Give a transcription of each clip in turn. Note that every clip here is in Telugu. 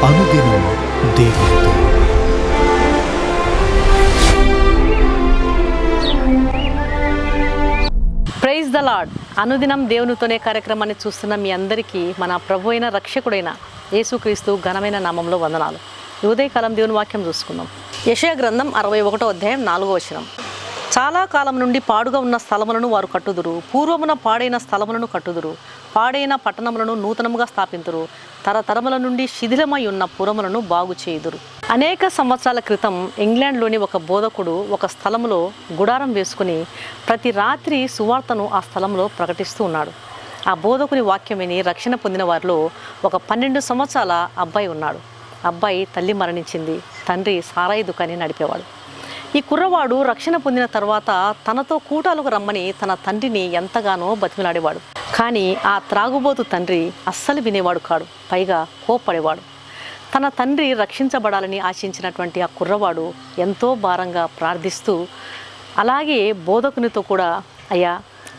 అనుదినం దేవునితో. Praise the lord. అనుదినం దేవునితోనే కార్యక్రమాన్ని చూస్తున్న మీ అందరికీ మన ప్రభు అయిన రక్షకుడైన యేసుక్రీస్తు ఘనమైన నామంలో వందనాలు. ఈ ఉదయకాలం దేవుని వాక్యం చూసుకుందాం. యెషయా గ్రంథం 61వ అధ్యాయం 4వ వచనం. చాలా కాలం నుండి పాడుగా ఉన్న స్థలములను వారు కట్టుదురు, పూర్వమున పాడైన స్థలములను కట్టుదురు, పాడైన పట్టణములను నూతనముగా స్థాపింతురు, తరతరముల నుండి శిథిలమై ఉన్న పురములను బాగు చేయుదురు. అనేక సంవత్సరాల క్రితం ఇంగ్లాండ్లోని ఒక బోధకుడు ఒక స్థలంలో గుడారం వేసుకుని ప్రతి రాత్రి సువార్తను ఆ స్థలంలో ప్రకటిస్తూ ఉన్నాడు. ఆ బోధకుని వాక్యం విని రక్షణ పొందిన వారిలో ఒక 12 సంవత్సరాల అబ్బాయి ఉన్నాడు. అబ్బాయి తల్లి మరణించింది, తండ్రి సారాయి దుకాణాన్ని నడిపేవాడు. ఈ కుర్రవాడు రక్షణ పొందిన తర్వాత తనతో కూటాలకు రమ్మని తన తండ్రిని ఎంతగానో బతిమిలాడేవాడు. కానీ ఆ త్రాగుబోతు తండ్రి అస్సలు వినేవాడు కాడు, పైగా కోప్పడేవాడు. తన తండ్రి రక్షించబడాలని ఆశించినటువంటి ఆ కుర్రవాడు ఎంతో భారంగా ప్రార్థిస్తూ, అలాగే బోధకునితో కూడా, అయ్యా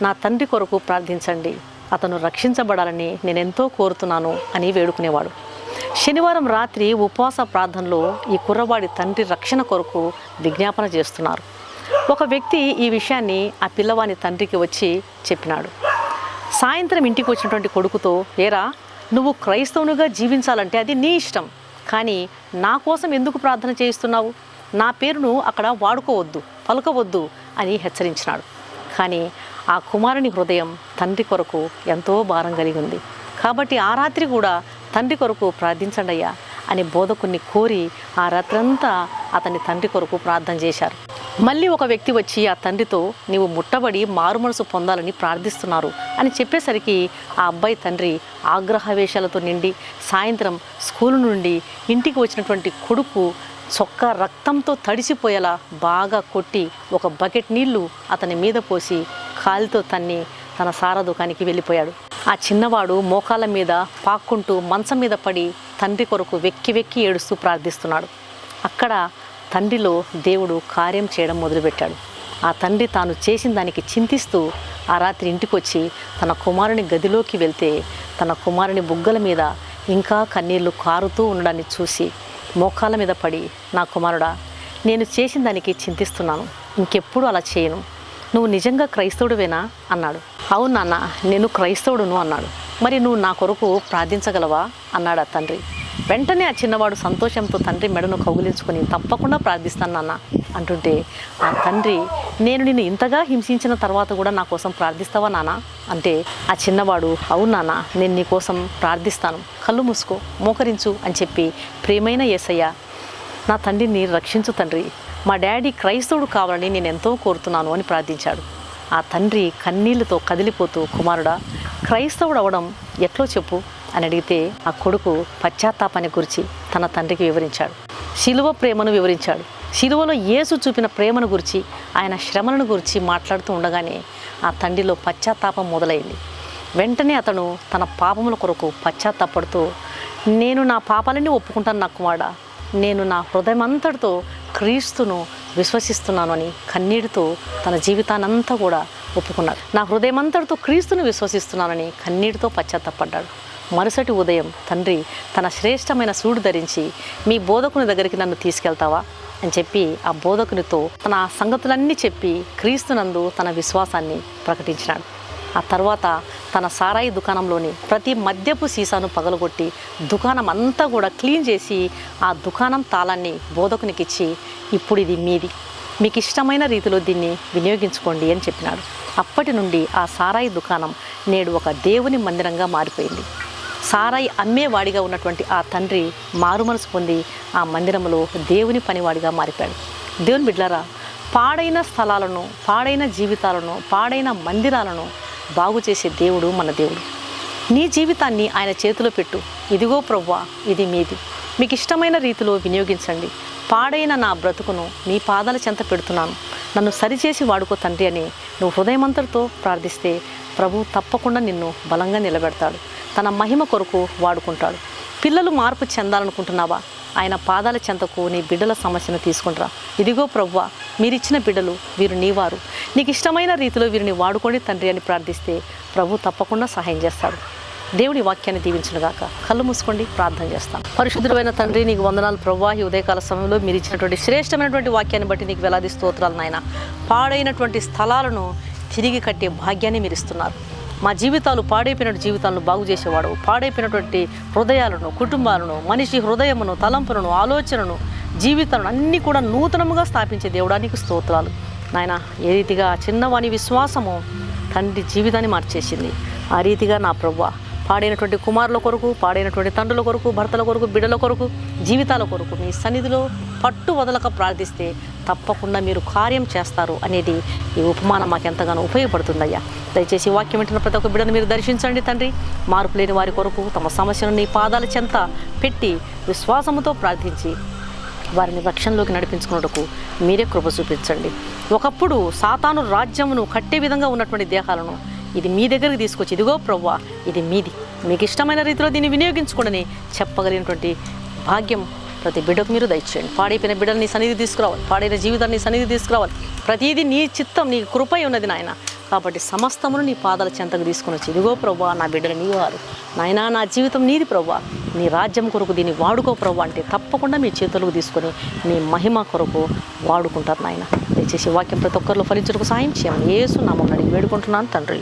నా తండ్రి కొరకు ప్రార్థించండి, అతను రక్షించబడాలని నేనెంతో కోరుతున్నాను అని వేడుకునేవాడు. శనివారం రాత్రి ఉపవాస ప్రార్థనలో ఈ కుర్రవాడి తండ్రి రక్షణ కొరకు విజ్ఞాపన చేస్తున్నారు. ఒక వ్యక్తి ఈ విషయాన్ని ఆ పిల్లవాని తండ్రికి వచ్చి చెప్పినాడు. సాయంత్రం ఇంటికి వచ్చినటువంటి కొడుకుతో, ఏరా నువ్వు క్రైస్తవునిగా జీవించాలంటే అది నీ ఇష్టం, కానీ నా కోసం ఎందుకు ప్రార్థన చేయిస్తున్నావు? నా పేరును అక్కడ వాడుకోవద్దు, పలకవద్దు అని హెచ్చరించినాడు. కానీ ఆ కుమారుని హృదయం తండ్రి కొరకు ఎంతో భారం కలిగి ఉంది. కాబట్టి ఆ రాత్రి కూడా తండ్రి కొరకు ప్రార్థించండి అయ్యా అని బోధకుని కోరి ఆ రాత్రంతా అతని తండ్రి కొరకు ప్రార్థన చేశారు. మళ్ళీ ఒక వ్యక్తి వచ్చి ఆ తండ్రితో, నీవు ముట్టబడి మారుమనసు పొందాలని ప్రార్థిస్తున్నారు అని చెప్పేసరికి ఆ అబ్బాయి తండ్రి ఆగ్రహవేశాలతో నిండి సాయంత్రం స్కూలు నుండి ఇంటికి వచ్చినటువంటి కొడుకు చొక్కా రక్తంతో తడిసిపోయేలా బాగా కొట్టి ఒక బకెట్ నీళ్లు అతని మీద పోసి కాలితో తన్ని తన సారా దుకాణానికి వెళ్ళిపోయాడు. ఆ చిన్నవాడు మోకాళ్ళ మీద పాక్కుంటూ మంచం మీద పడి తండ్రి కొరకు వెక్కి వెక్కి ఏడుస్తూ ప్రార్థిస్తున్నాడు. అక్కడ తండ్రిలో దేవుడు కార్యం చేయడం మొదలుపెట్టాడు. ఆ తండ్రి తాను చేసిన దానికి చింతిస్తూ ఆ రాత్రి ఇంటికి వచ్చి తన కుమారుని గదిలోకి వెళ్తే తన కుమారుని బుగ్గల మీద ఇంకా కన్నీళ్లు కారుతూ ఉండడాన్ని చూసి మోకాళ్ళ మీద పడి, నా కుమారుడా, నేను చేసిన దానికి చింతిస్తున్నాను, ఇంకెప్పుడు అలా చేయను, నువ్వు నిజంగా క్రైస్తవుడివేనా అన్నాడు. అవును నాన్న, నేను క్రైస్తవుడును అన్నాడు. మరి నువ్వు నా కొరకు ప్రార్థించగలవా అన్నాడు ఆ తండ్రి. వెంటనే ఆ చిన్నవాడు సంతోషంతో తండ్రి మెడను కౌగిలించుకొని, తప్పకుండా ప్రార్థిస్తాను నాన్న అంటుంటే ఆ తండ్రి, నేను నిన్ను ఇంతగా హింసించిన తర్వాత కూడా నా కోసం ప్రార్థిస్తావా నాన్న అంటే ఆ చిన్నవాడు, అవును నాన్న, నేను నీ కోసం ప్రార్థిస్తాను, కళ్ళు మూసుకో, మోకరించు అని చెప్పి, ప్రియమైన యేసయ్య, నా తండ్రిని రక్షించు తండ్రి, మా డాడీ క్రైస్తవుడు కావాలని నేను ఎంతో కోరుతున్నాను అని ప్రార్థించాడు. ఆ తండ్రి కన్నీళ్లతో కదిలిపోతూ, కుమారుడా, క్రైస్తవుడు అవడం ఎట్లో చెప్పు అని అడిగితే ఆ కొడుకు పశ్చాత్తాపాన్ని గురించి తన తండ్రికి వివరించాడు. శిలువ ప్రేమను వివరించాడు. శిలువలో యేసు చూపిన ప్రేమను గురించి, ఆయన శ్రమలను గురించి మాట్లాడుతూ ఉండగానే ఆ తండ్రిలో పశ్చాత్తాపం మొదలైంది. వెంటనే అతను తన పాపముల కొరకు పశ్చాత్తాపడుతూ, నేను నా పాపాలన్నీ ఒప్పుకుంటాను నా కుమారుడా, నేను నా హృదయమంతటితో క్రీస్తును విశ్వసిస్తున్నాను అని కన్నీటితో తన జీవితానంతా కూడా ఒప్పుకున్నాడు. నా హృదయమంతటితో క్రీస్తును విశ్వసిస్తున్నానని కన్నీటితో పశ్చాత్తాపడ్డాడు. మరుసటి ఉదయం తండ్రి తన శ్రేష్టమైన సూడు ధరించి, మీ బోధకుని దగ్గరికి నన్ను తీసుకెళ్తావా అని చెప్పి ఆ బోధకునితో తన సంగతులన్నీ చెప్పి క్రీస్తునందు తన విశ్వాసాన్ని ప్రకటించినాడు. ఆ తర్వాత తన సారాయి దుకాణంలోని ప్రతి మద్యపు సీసాను పగలగొట్టి దుకాణం అంతా కూడా క్లీన్ చేసి ఆ దుకాణం తాళాన్ని బోధకునికి ఇచ్చి, ఇప్పుడు ఇది మీది, మీకు ఇష్టమైన రీతిలో దీన్ని వినియోగించుకోండి అని చెప్పినాడు. అప్పటి నుండి ఆ సారాయి దుకాణం నేడు ఒక దేవుని మందిరంగా మారిపోయింది. సారాయి అమ్మేవాడిగా ఉన్నటువంటి ఆ తండ్రి మారుమనసు పొంది ఆ మందిరంలో దేవుని పనివాడిగా మారిపోయాడు. దేవుని బిడ్డలారా, పాడైన స్థలాలను, పాడైన జీవితాలను, పాడైన మందిరాలను బాగు చేసే దేవుడు మన దేవుడు. నీ జీవితాన్ని ఆయన చేతిలో పెట్టు. ఇదిగో ప్రభువా, ఇది మీది, మీకు ఇష్టమైన రీతిలో వినియోగించండి. పాడైన నా బ్రతుకును మీ పాదాల చెంత పెడుతున్నాను, నన్ను సరిచేసి వాడుకో తండ్రి అని నువ్వు హృదయమంతటితో ప్రార్థిస్తే ప్రభు తప్పకుండా నిన్ను బలంగా నిలబెడతాడు, తన మహిమ కొరకు వాడుకుంటాడు. పిల్లలు మార్పు చెందాలనుకుంటున్నావా? ఆయన పాదాల చెంతకు నీ బిడ్డల సమస్యను తీసుకుంటారా. ఇదిగో ప్రభువా, మీరిచ్చిన బిడ్డలు, వీరు నీవారు, నీకు ఇష్టమైన రీతిలో వీరిని వాడుకోండి తండ్రి అని ప్రార్థిస్తే ప్రభు తప్పకుండా సహాయం చేస్తాడు. దేవుడి వాక్యాన్ని దీవించునుగాక. కళ్ళు మూసుకోండి, ప్రార్థన చేస్తాం. పరిశుద్ధుడైన తండ్రి, నీకు వందనాలు ప్రభువా. ఈ ఉదయకాల సమయంలో మీరు ఇచ్చినటువంటి శ్రేష్టమైనటువంటి వాక్యాన్ని బట్టి నీకు వేలాది స్తోత్రాలు నాయన. పాడైనటువంటి స్థలాలను తిరిగి కట్టే భాగ్యాన్ని మీరు ఇస్తున్నారు. మా జీవితాలు పాడైపోయిన జీవితాలను బాగు చేసేవాడు. పాడైపోయినటువంటి హృదయాలను, కుటుంబాలను, మనిషి హృదయమును, తలంపులను, ఆలోచనను, జీవితాలను అన్నీ కూడా నూతనముగా స్థాపించే దేవుడానికి స్తోత్రాలు నాయన. ఏ రీతిగా చిన్నవాని విశ్వాసము తండ్రి జీవితాన్ని మార్చేసింది, ఆ రీతిగా నా ప్రభువా పాడైనటువంటి కుమారుల కొరకు, పాడైనటువంటి తండ్రుల కొరకు, భర్తల కొరకు, బిడ్డల కొరకు, జీవితాల కొరకు మీ సన్నిధిలో పట్టు వదలక ప్రార్థిస్తే తప్పకుండా మీరు కార్యం చేస్తారు అనేది ఈ ఉపమానం మాకు ఎంతగానో ఉపయోగపడుతుందయ్యా. దయచేసి వాక్యం వింటున్న ప్రతి ఒక్క బిడ్డను మీరు దర్శించండి తండ్రి. మార్పు లేని వారి కొరకు తమ సమస్యను నీ పాదాల చెంత పెట్టి విశ్వాసముతో ప్రార్థించి వారిని రక్షణలోకి నడిపించుకున్నట్టుకు మీరే కృప చూపించండి. ఒకప్పుడు సాతాను రాజ్యమును కట్టే విధంగా ఉన్నటువంటి దేహాలను ఇది మీ దగ్గరికి తీసుకొచ్చి, ఇదిగో ప్రభువా ఇది మీది, మీకు ఇష్టమైన రీతిలో దీన్ని వినియోగించుకోండి చెప్పగలిగినటువంటి భాగ్యం ప్రతి బిడ్డకు మీరు దయచేయండి. పాడైపోయిన బిడ్డలు నీ సన్నిధి తీసుకురావాలి, పాడైన జీవితాన్ని నీ సన్నిధి తీసుకురావాలి. ప్రతిదీ నీ చిత్తం, నీ కృపై ఉన్నది నాయన. కాబట్టి సమస్తమును నీ పాదాల చెంతకు తీసుకుని వచ్చి, ఇదిగో ప్రభువా నా బిడ్డలు నీ వారు నాయనా, నా జీవితం నీది ప్రభువా, నీ రాజ్యం కొరకు దీన్ని వాడుకో ప్రభువా అంటే తప్పకుండా మీ చేతులకు తీసుకొని మీ మహిమ కొరకు వాడుకుంటారు నాయన. దయచేసి వాక్యం ప్రతి ఒక్కరిలో ఫలించుటకు సాయం చేయమని యేసు నామమున అడిగి వేడుకుంటున్నాను తండ్రి,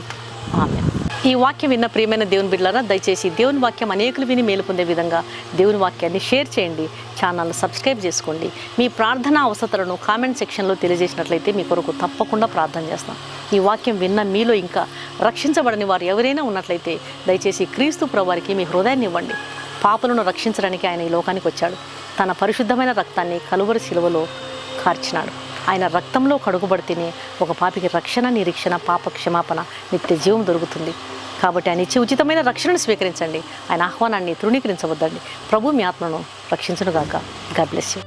ఆమేన్. ఈ వాక్యం విన్న ప్రియమైన దేవుని బిడ్డలారా, దయచేసి దేవుని వాక్యం అనేకులు విని మేలు పొందే విధంగా దేవుని వాక్యాన్ని షేర్ చేయండి, ఛానల్ని సబ్స్క్రైబ్ చేసుకోండి. మీ ప్రార్థన అవసరాలను కామెంట్ సెక్షన్లో తెలియజేసినట్లయితే మీ కొరకు తప్పకుండా ప్రార్థన చేస్తాం. ఈ వాక్యం విన్న మీలో ఇంకా రక్షించబడని వారు ఎవరైనా ఉన్నట్లయితే దయచేసి క్రీస్తు ప్రభువారికి మీ హృదయాన్ని ఇవ్వండి. పాపులను రక్షించడానికి ఆయన ఈ లోకానికి వచ్చాడు. తన పరిశుద్ధమైన రక్తాన్ని కలువరి శిలువలో కార్చినాడు. ఆయన రక్తంలో కడుగుబడితేనే ఒక పాపికి రక్షణ, నిరీక్షణ, పాప క్షమాపణ, నిత్య జీవం దొరుకుతుంది. కాబట్టి ఆయన ఇచ్చే ఉచితమైన రక్షణను స్వీకరించండి. ఆయన ఆహ్వానాన్ని తృణీకరించవద్దండి. ప్రభు మీ ఆత్మను రక్షించునుగాక. God bless you.